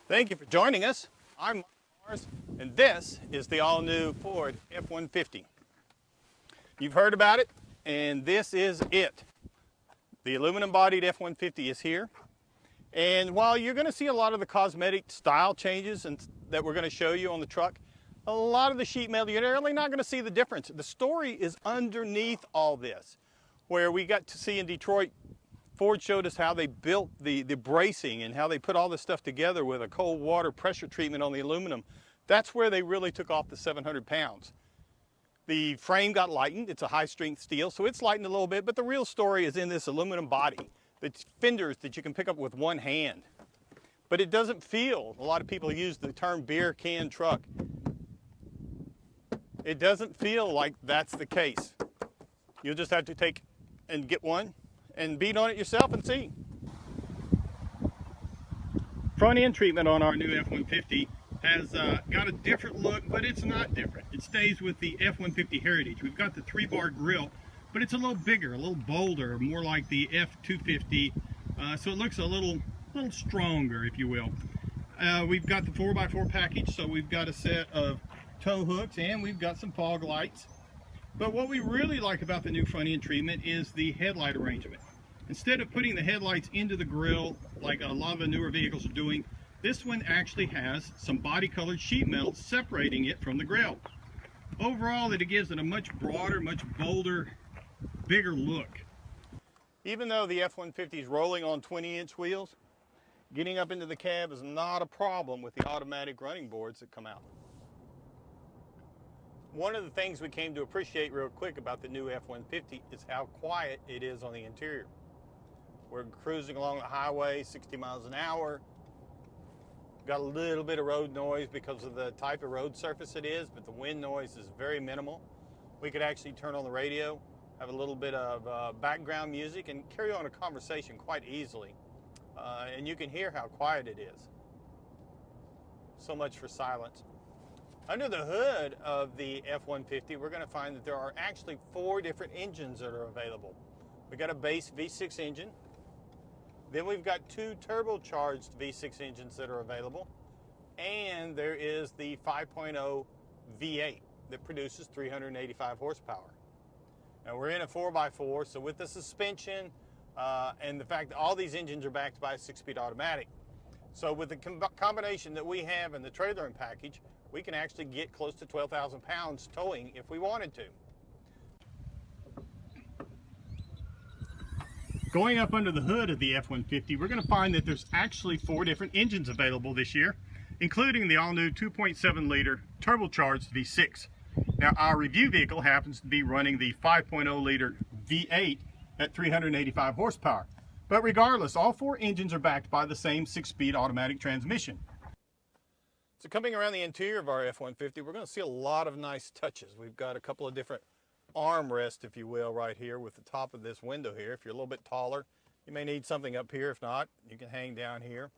Thank you for joining us. I'm Mars, and this is the all-new Ford F-150. You've heard about it, and this is it. The aluminum-bodied F-150 is here. And while you're going to see a lot of the cosmetic style changes that we're going to show you on the truck, a lot of the sheet metal, you're really not going to see the difference. The story is underneath all this, where we got to see in Detroit, Ford showed us how they built the bracing and how they put all this stuff together with a cold water pressure treatment on the aluminum. That's where they really took off the 700 pounds. The frame got lightened. It's a high strength steel, so it's lightened a little bit, but the real story is in this aluminum body, the fenders that you can pick up with one hand. But it doesn't feel, a lot of people use the term beer can truck. It doesn't feel like that's the case. You'll just have to take and get one and beat on it yourself and see. Front end treatment on our new F-150 has got a different look, but it's not different. It stays with the F-150 heritage. We've got the 3-bar grille, but it's a little bigger, a little bolder, more like the F-250, so it looks a little stronger, if you will. We've got the 4x4 package, so we've got a set of tow hooks and we've got some fog lights. But what we really like about the new front end treatment is the headlight arrangement. Instead of putting the headlights into the grille like a lot of the newer vehicles are doing, this one actually has some body colored sheet metal separating it from the grille. Overall, it gives it a much broader, much bolder, bigger look. Even though the F-150 is rolling on 20-inch wheels, getting up into the cab is not a problem with the automatic running boards that come out. One of the things we came to appreciate real quick about the new F-150 is how quiet it is on the interior. We're cruising along the highway, 60 miles an hour. Got a little bit of road noise because of the type of road surface it is, but the wind noise is very minimal. We could actually turn on the radio, have a little bit of background music, and carry on a conversation quite easily. And you can hear how quiet it is. So much for silence. Under the hood of the F-150, we're going to find that there are actually 4 different engines that are available. We've got a base V6 engine. Then we've got 2 turbocharged V6 engines that are available. And there is the 5.0 V8 that produces 385 horsepower. Now we're in a 4x4, so with the suspension and the fact that all these engines are backed by a 6-speed automatic. So with the combination that we have in the trailering package, we can actually get close to 12,000 pounds towing if we wanted to. Going up under the hood of the F-150, we're going to find that there's actually 4 different engines available this year, including the all-new 2.7 liter turbocharged V6. Now our review vehicle happens to be running the 5.0 liter V8 at 385 horsepower. But regardless, all 4 engines are backed by the same 6-speed automatic transmission. So coming around the interior of our F-150, we're going to see a lot of nice touches. We've got a couple of different armrests, if you will, right here with the top of this window here. If you're a little bit taller, you may need something up here. If not, you can hang down here.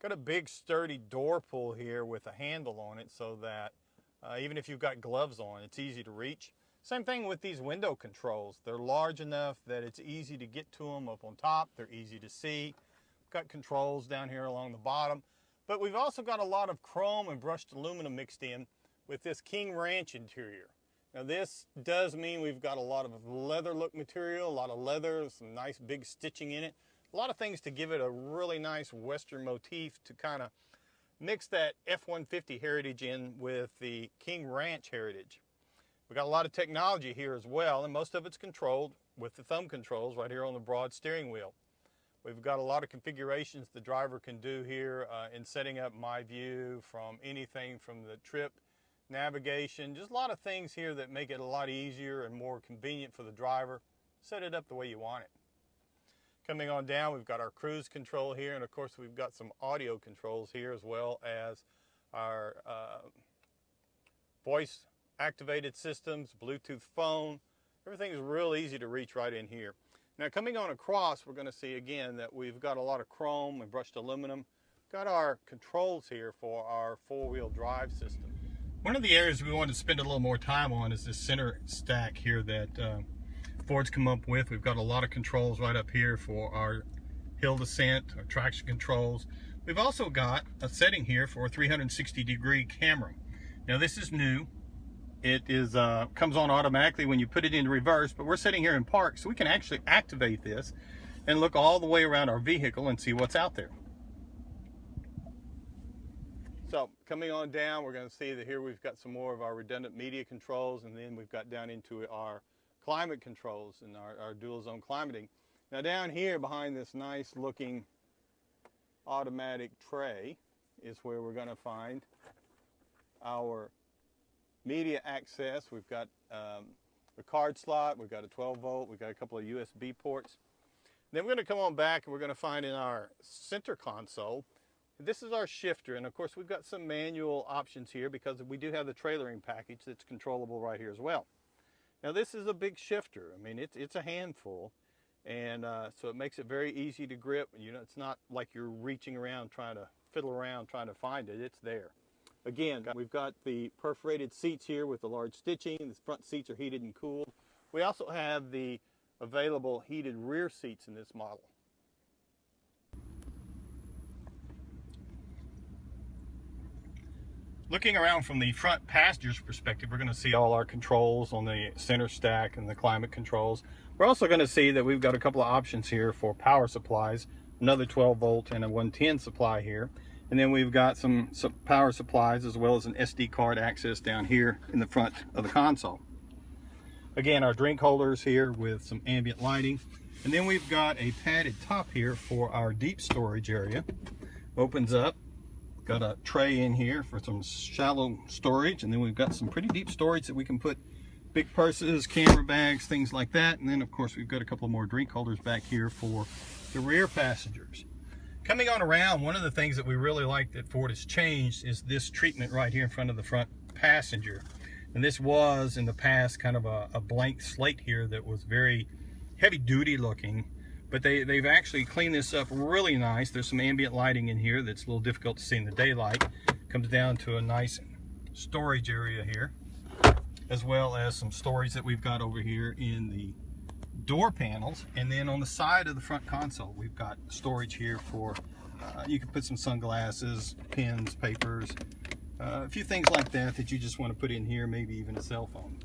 Got a big sturdy door pull here with a handle on it so that even if you've got gloves on, it's easy to reach. Same thing with these window controls. They're large enough that it's easy to get to them up on top. They're easy to see. Got controls down here along the bottom. But we've also got a lot of chrome and brushed aluminum mixed in with this King Ranch interior. Now this does mean we've got a lot of leather look material, a lot of leather, some nice big stitching in it. A lot of things to give it a really nice Western motif to kind of mix that F-150 heritage in with the King Ranch heritage. We've got a lot of technology here as well, and most of it's controlled with the thumb controls right here on the broad steering wheel. We've got a lot of configurations the driver can do here in setting up my view from anything from the trip, navigation, just a lot of things here that make it a lot easier and more convenient for the driver. Set it up the way you want it. Coming on down, we've got our cruise control here, and of course we've got some audio controls here as well as our voice activated systems, Bluetooth phone. Everything is real easy to reach right in here. Now coming on across, we're going to see again that we've got a lot of chrome and brushed aluminum. Got our controls here for our 4-wheel drive system. One of the areas we want to spend a little more time on is this center stack here that Ford's come up with. We've got a lot of controls right up here for our hill descent, our traction controls. We've also got a setting here for a 360-degree camera. Now this is new. It is comes on automatically when you put it in reverse, but we're sitting here in park, so we can actually activate this and look all the way around our vehicle and see what's out there. So coming on down, we're going to see that here we've got some more of our redundant media controls, and then we've got down into our climate controls and our dual zone climating. Now down here behind this nice looking automatic tray is where we're going to find our media access. We've got a card slot, we've got a 12 volt, we've got a couple of USB ports. Then we're going to come on back and we're going to find in our center console, this is our shifter, and of course we've got some manual options here because we do have the trailering package that's controllable right here as well. Now this is a big shifter. I mean, it's a handful, and so it makes it very easy to grip. You know, it's not like you're reaching around trying to fiddle around trying to find it. It's there. Again, we've got the perforated seats here with the large stitching. The front seats are heated and cooled. We also have the available heated rear seats in this model. Looking around from the front passenger's perspective, we're going to see all our controls on the center stack and the climate controls. We're also going to see that we've got a couple of options here for power supplies, another 12 volt and a 110 supply here. And then we've got some power supplies as well as an SD card access down here in the front of the console. Again, our drink holders here with some ambient lighting. And then we've got a padded top here for our deep storage area. Opens up. Got a tray in here for some shallow storage, and then we've got some pretty deep storage that we can put big purses, camera bags, things like that. And then of course we've got a couple more drink holders back here for the rear passengers. Coming on around, one of the things that we really like that Ford has changed is this treatment right here in front of the front passenger. And this was in the past kind of a blank slate here that was very heavy duty looking. But they've actually cleaned this up really nice. There's some ambient lighting in here that's a little difficult to see in the daylight. Comes down to a nice storage area here, as well as some storage that we've got over here in the door panels. And then on the side of the front console, we've got storage here for, you can put some sunglasses, pens, papers, a few things like that that you just want to put in here, maybe even a cell phone.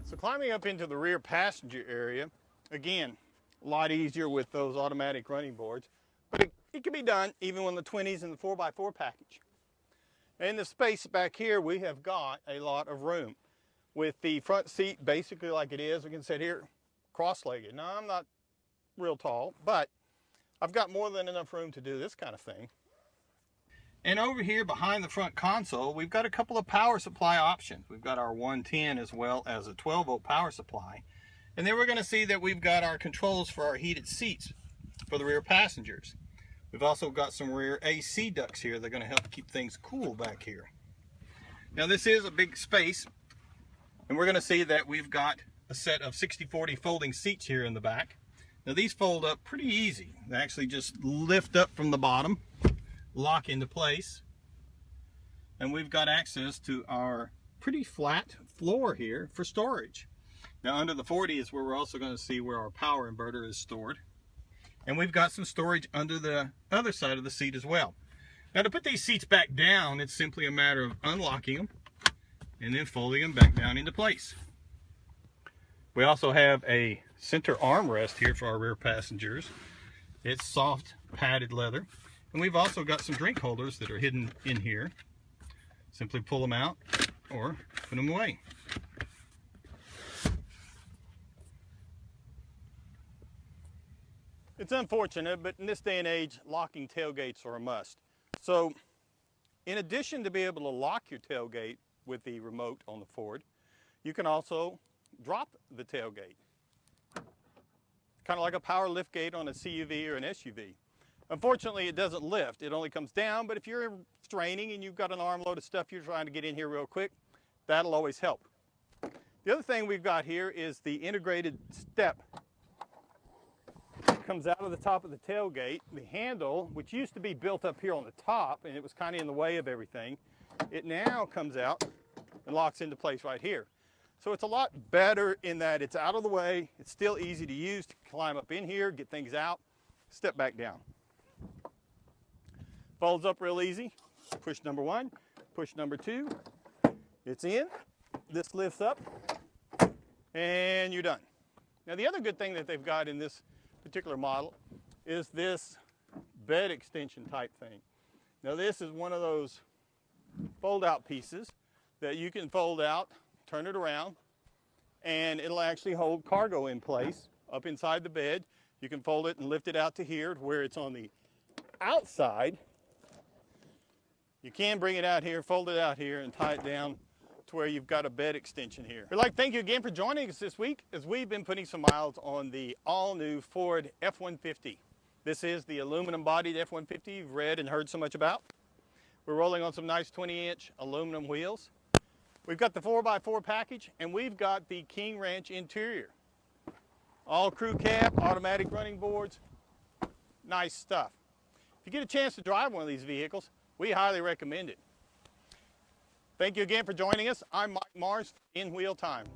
So climbing up into the rear passenger area, again, a lot easier with those automatic running boards, but it can be done even with the 20s and the 4x4 package. In the space back here, we have got a lot of room. With the front seat basically like it is, we can sit here cross-legged. Now, I'm not real tall, but I've got more than enough room to do this kind of thing. And over here behind the front console, we've got a couple of power supply options. We've got our 110 as well as a 12 volt power supply. And then we're going to see that we've got our controls for our heated seats for the rear passengers. We've also got some rear AC ducts here that are going to help keep things cool back here. Now this is a big space, and we're going to see that we've got a set of 60/40 folding seats here in the back. Now these fold up pretty easy. They actually just lift up from the bottom, lock into place, and we've got access to our pretty flat floor here for storage. Now under the 40 is where we're also going to see where our power inverter is stored. And we've got some storage under the other side of the seat as well. Now to put these seats back down, it's simply a matter of unlocking them and then folding them back down into place. We also have a center armrest here for our rear passengers. It's soft padded leather. And we've also got some drink holders that are hidden in here. Simply pull them out or put them away. It's unfortunate, but in this day and age, locking tailgates are a must. So, in addition to be able to lock your tailgate with the remote on the Ford, you can also drop the tailgate. Kind of like a power lift gate on a CUV or an SUV. Unfortunately, it doesn't lift, it only comes down, but if you're straining and you've got an armload of stuff you're trying to get in here real quick, that'll always help. The other thing we've got here is the integrated step. Comes out of the top of the tailgate. The handle, which used to be built up here on the top and it was kind of in the way of everything, it now comes out and locks into place right here. So it's a lot better in that it's out of the way, it's still easy to use to climb up in here, get things out, step back down. Folds up real easy. Push number 1, push number 2. It's in. This lifts up, and you're done. Now the other good thing that they've got in this particular model is this bed extension type thing. Now this is one of those fold out pieces that you can fold out, turn it around, and it'll actually hold cargo in place up inside the bed. You can fold it and lift it out to here where it's on the outside. You can bring it out here, fold it out here, and tie it down to where you've got a bed extension here. We'd like to thank you again for joining us this week as we've been putting some miles on the all-new Ford F-150. This is the aluminum-bodied F-150 you've read and heard so much about. We're rolling on some nice 20-inch aluminum wheels. We've got the 4x4 package, and we've got the King Ranch interior. All crew cab, automatic running boards, nice stuff. If you get a chance to drive one of these vehicles, we highly recommend it. Thank you again for joining us. I'm Mike Mars, In Wheel Time.